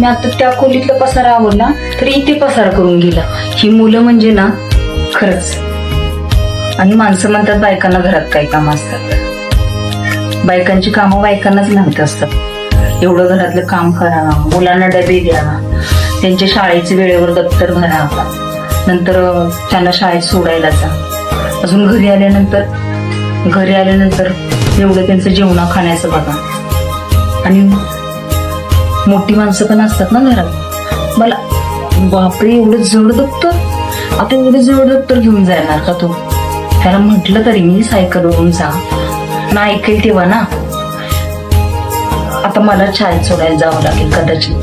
मी आता त्या खोलीतला पसारा आवडला तरी इथे पसारा करून गेला. ही मुलं म्हणजे ना खरंच. आणि माणसं म्हणतात बायकांना घरात काही काम असतात. बायकांची कामं बायकांनाच माहित असतात. एवढं घरातलं काम करा, मुलांना डबे द्या, त्यांच्या शाळेचे वेळेवर दप्तर भरा, नंतर त्यांना शाळेत सोडायला जा, अजून घरी आल्यानंतर एवढं त्यांचं जेवणा खाण्याचं बघा. आणि मोठी माणसं पण असतात ना घरात. मला बापरे एवढं जड दप्तर, आता एवढं जड दप्तर घेऊन जाणार का तू? त्याला म्हटलं तरी मी सायकलवरून जा, ना ऐकेल तेव्हा ना. आता मला शाळेत सोडायला जावं लागेल कदाचित.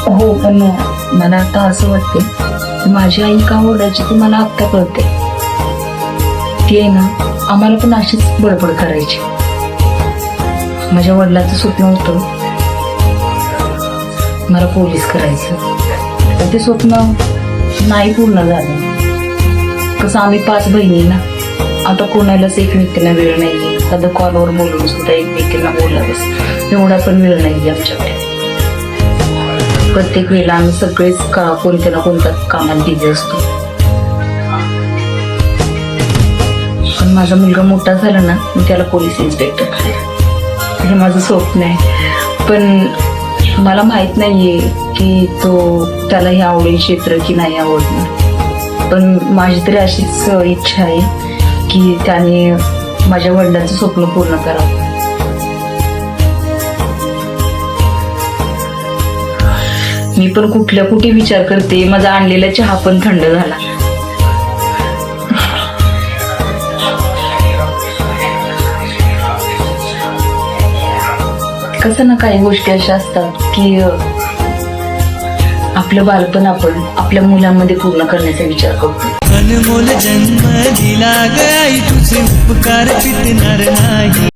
हो, पण मला आता असं वाटतं माझी आई का ओरडायची ती मला आत्ता कळते. ती आहे ना आम्हाला पण अशीच बडबड करायची. माझ्या वडिलांचं स्वप्न होतं मला पोलीस करायचं, पण ते स्वप्न नाही पूर्ण झालं. कसं आम्ही 5 बहिणी ना, आता कोणालाच एकमेकींना वेळ नाहीये. साधं कॉलवर बोलून सुद्धा एकमेकींना बोलावंच एवढा पण वेळ नाहीये आमच्याकडे. प्रत्येक वेळेला आम्ही सगळेच कोणत्या ना कोणत्या कामात बिझी असतो. पण माझा मुलगा मोठा झाला ना, मी त्याला पोलीस इन्स्पेक्टर करायचं हे माझं स्वप्न आहे. पण मला माहित नाहीये की त्याला हे आवडेल क्षेत्र की नाही आवडणार. पण माझी तरी अशीच इच्छा आहे की त्याने माझ्या वडिलांचं स्वप्न पूर्ण करावं. मी पण कुठे विचार करते. माझा आणलेला चहा पण थंड झाला. कसं ना काही गोष्टी अशा असतात की आपलं बालपण आपण आपल्या मुलांमध्ये पूर्ण करण्याचा विचार करतो. अनमोल जन्म दिला ग आई, तुझे उपकार फिटणार नाही.